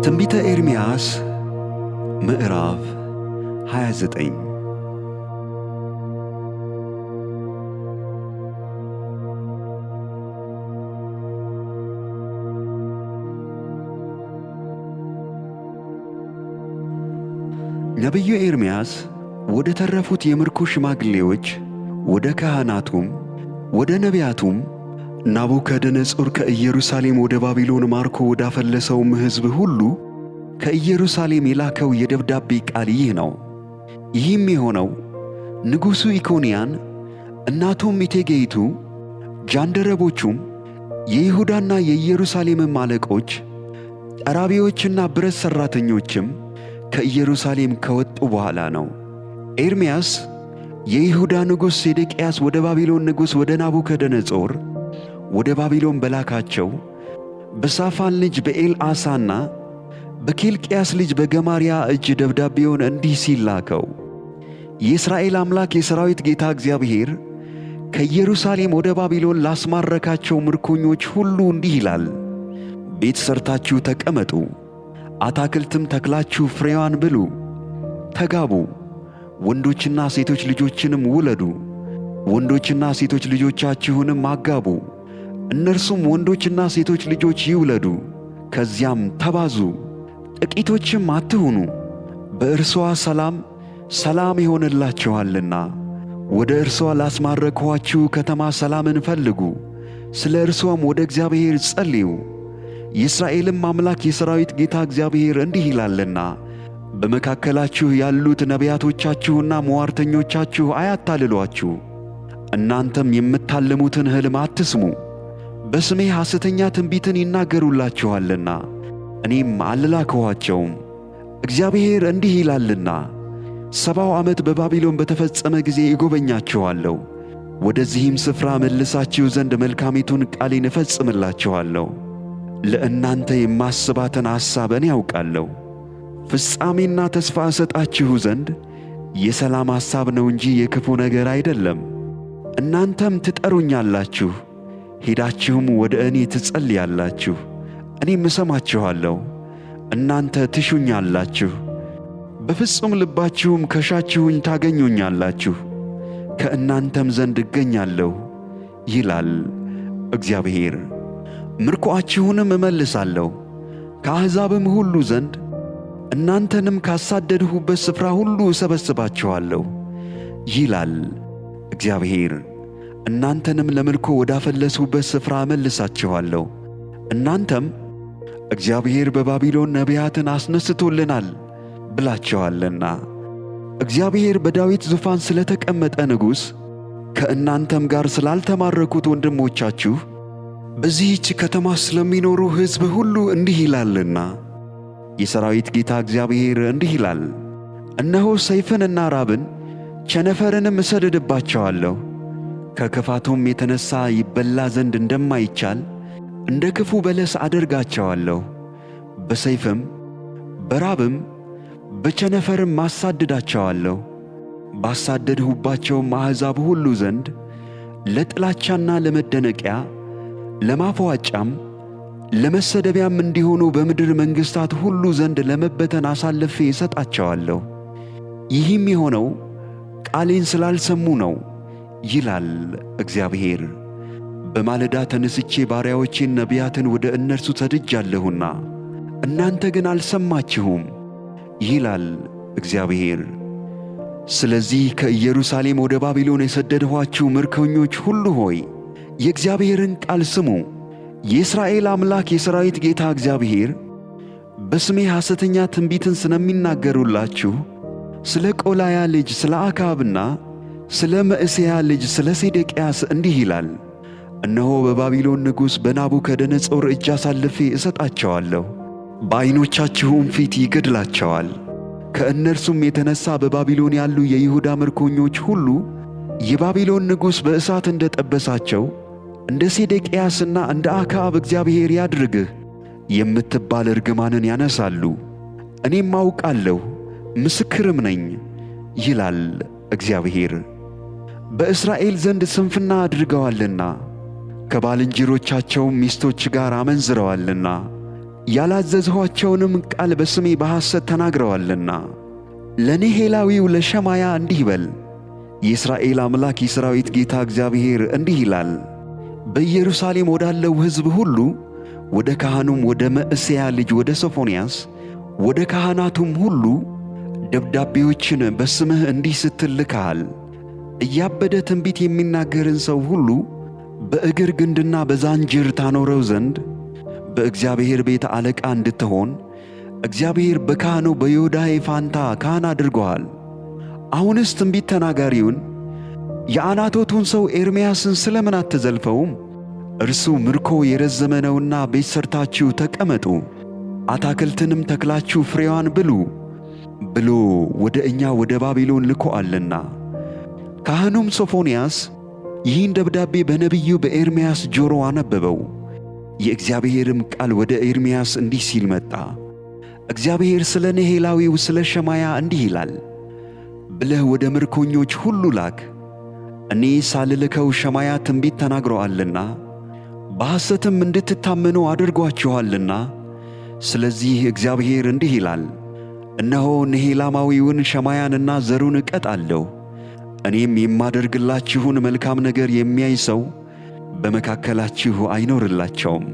ትንቢተ ኤርምያስ ምዕራፍ 29 ነቢዩ ኤርምያስ ወደ ተረፉት የምርኮ ሽማግሌዎች፣ ወደ ካህናቱም ወደ ነቢያቱም ናቡከደነፆር ከኢየሩሳሌም ወደ ባቢሎን ማርኮ ወዳፈለሰውም ሕዝብ ሁሉ ከኢየሩሳሌም የላከው የደብዳቤ ቃል ይህ ነው። ይህም የሆነው ንጉሡ ኢኮንያን፣ እናቱም እቴጌይቱ፣ ጃንደረቦቹም፣ የይሁዳና የኢየሩሳሌምም አለቆች፣ ጠራቢዎችና ብረት ሠራተኞችም ከኢየሩሳሌም ከወጡ በኋላ ነው። ኤርምያስ የይሁዳ ንጉሥ ሴዴቅያስ ወደ ባቢሎን ንጉሥ ወደ ናቡከደነፆር ወደ ባቢሎን በላካቸው በሳፋን ልጅ በኤልዓሣና በኬልቅያስ ልጅ በገማርያ እጅ ደብዳቤውን እንዲህ ሲል ላከው። የእስራኤል አምላክ የሠራዊት ጌታ እግዚአብሔር ከኢየሩሳሌም ወደ ባቢሎን ላስማረካቸው ምርኮኞች ሁሉ እንዲህ ይላል፣ ቤት ሠርታችሁ ተቀመጡ፣ አታክልትም ተክላችሁ ፍሬዋን ብሉ፣ ተጋቡ፣ ወንዶችና ሴቶች ልጆችንም ውለዱ፣ ወንዶችና ሴቶች ልጆቻችሁንም አጋቡ፣ እነርሱም ወንዶችና ሴቶች ልጆች ይውለዱ። ከዚያም ተባዙ፣ ጥቂቶችም አትሁኑ። በእርሷ ሰላም ይሆንላችኋልና። ወደ እርሷ ላስማረክኋችሁ ከተማ ሰላምን ፈልጉ፣ ስለ እርሷም ወደ እግዚአብሔር ጸልዩ። የእስራኤልም አምላክ የሠራዊት ጌታ እግዚአብሔር እንዲህ ይላልና በመካከላችሁ ያሉት ነቢያቶቻችሁና ምዋርተኞቻችሁ አያታልሏችሁ። እናንተም የምታልሙትን ሕልም አትስሙ። በስሜ ሐሰተኛ ትንቢትን ይናገሩላችኋልና እኔም አልላክኋቸውም። እግዚአብሔር እንዲህ ይላልና 70 ዓመት በባቢሎን በተፈጸመ ጊዜ እጎበኛችኋለሁ፣ ወደዚህም ስፍራ መልሳችሁ ዘንድ መልካሚቱን ቃሌን እፈጽምላችኋለሁ። ለእናንተ የማስባትን ሐሳብ እኔ ያውቃለሁ፣ ፍጻሜና ተስፋ እሰጣችሁ ዘንድ የሰላም ሐሳብ ነው እንጂ የክፉ ነገር አይደለም። እናንተም ትጠሩኛላችሁ፣ ሄዳችሁም ወደ እኔ ትጸልያላችሁ፣ እኔም እሰማችኋለሁ። እናንተ ትሹኛላችሁ፣ በፍጹም ልባችሁም ከሻችሁኝ ታገኙኛላችሁ፣ ከእናንተም ዘንድ እገኛለሁ ይላል እግዚአብሔር። ምርኮአችሁንም እመልሳለሁ ከአሕዛብም ሁሉ ዘንድ፣ እናንተንም ካሳደድሁበት ስፍራ ሁሉ እሰበስባችኋለሁ ይላል እግዚአብሔር። እናንተንም ለምርኮ ወዳፈለስሁበት ስፍራ እመልሳችኋለሁ። እናንተም እግዚአብሔር በባቢሎን ነቢያትን አስነስቶልናል ብላችኋልና፣ እግዚአብሔር በዳዊት ዙፋን ስለ ተቀመጠ ንጉሥ ከእናንተም ጋር ስላልተማረኩት ወንድሞቻችሁ በዚህች ከተማ ስለሚኖሩ ሕዝብ ሁሉ እንዲህ ይላልና፣ የሠራዊት ጌታ እግዚአብሔር እንዲህ ይላል፣ እነሆ ሰይፍንና ራብን ቸነፈርንም እሰድድባቸዋለሁ። ከክፋቱም የተነሣ ይበላ ዘንድ እንደማይቻል እንደ ክፉ በለስ አደርጋቸዋለሁ። በሰይፍም በራብም በቸነፈርም ማሳድዳቸዋለሁ። ባሳደድሁባቸውም አሕዛብ ሁሉ ዘንድ ለጥላቻና ለመደነቂያ ለማፍዋጫም ለመሰደቢያም እንዲሆኑ በምድር መንግሥታት ሁሉ ዘንድ ለመበተን አሳልፌ እሰጣቸዋለሁ። ይህም የሆነው ቃሌን ስላልሰሙ ነው ይላል እግዚአብሔር። በማለዳ ተነስቼ ባሪያዎቼን ነቢያትን ወደ እነርሱ ሰድጃለሁና እናንተ ግን አልሰማችሁም ይላል እግዚአብሔር። ስለዚህ ከኢየሩሳሌም ወደ ባቢሎን የሰደድኋችሁ ምርኮኞች ሁሉ ሆይ የእግዚአብሔርን ቃል ስሙ። የእስራኤል አምላክ የሠራዊት ጌታ እግዚአብሔር በስሜ ሐሰተኛ ትንቢትን ስለሚናገሩላችሁ ስለ ቆላያ ልጅ ስለ አክዓብና ስለ መዕሤያ ልጅ ስለ ሴዴቅያስ እንዲህ ይላል፣ እነሆ በባቢሎን ንጉሥ በናቡከደነፆር እጅ አሳልፌ እሰጣቸዋለሁ፣ በዐይኖቻችሁም ፊት ይገድላቸዋል። ከእነርሱም የተነሣ በባቢሎን ያሉ የይሁዳ ምርኮኞች ሁሉ የባቢሎን ንጉሥ በእሳት እንደ ጠበሳቸው እንደ ሴዴቅያስና እንደ አክዓብ እግዚአብሔር ያድርግህ የምትባል እርግማንን ያነሳሉ። እኔም አውቃለሁ ምስክርም ነኝ ይላል እግዚአብሔር። በእስራኤል ዘንድ ስንፍና አድርገዋልና ከባልንጀሮቻቸውም ሚስቶች ጋር አመንዝረዋልና ያላዘዝኋቸውንም ቃል በስሜ በሐሰት ተናግረዋልና። ለኔሔላዊው ለሸማያ እንዲህ በል፣ የእስራኤል አምላክ የሠራዊት ጌታ እግዚአብሔር እንዲህ ይላል፣ በኢየሩሳሌም ወዳለው ሕዝብ ሁሉ ወደ ካህኑም ወደ መዕሤያ ልጅ ወደ ሶፎንያስ ወደ ካህናቱም ሁሉ ደብዳቤዎችን በስምህ እንዲህ ስትል ልከሃል። እያበደ ትንቢት የሚናገርን ሰው ሁሉ በእግር ግንድና በዛንጅር ታኖረው ዘንድ በእግዚአብሔር ቤት አለቃ እንድትሆን እግዚአብሔር በካህኑ በዮዳሄ ፋንታ ካህን አድርጎሃል። አሁንስ ትንቢት ተናጋሪውን የዓናቶቱን ሰው ኤርምያስን ስለምን አትዘልፈውም? እርሱ ምርኮ የረዘመ ነውና ቤት ሠርታችሁ ተቀመጡ፣ አታክልትንም ተክላችሁ ፍሬዋን ብሉ ብሎ ወደ እኛ ወደ ባቢሎን ልኮአልና። ካህኑም ሶፎንያስ ይህን ደብዳቤ በነቢዩ በኤርምያስ ጆሮ አነበበው። የእግዚአብሔርም ቃል ወደ ኤርምያስ እንዲህ ሲል መጣ። እግዚአብሔር ስለ ኔሔላዊው ስለ ሸማያ እንዲህ ይላል ብለህ ወደ ምርኮኞች ሁሉ ላክ። እኔ ሳልልከው ሸማያ ትንቢት ተናግሮአልና በሐሰትም እንድትታመኑ አድርጓችኋልና። ስለዚህ እግዚአብሔር እንዲህ ይላል፣ እነሆ ኔሔላማዊውን ሸማያንና ዘሩን እቀጣለሁ። እኔም የማደርግላችሁን መልካም ነገር የሚያይ ሰው በመካከላችሁ አይኖርላቸውም።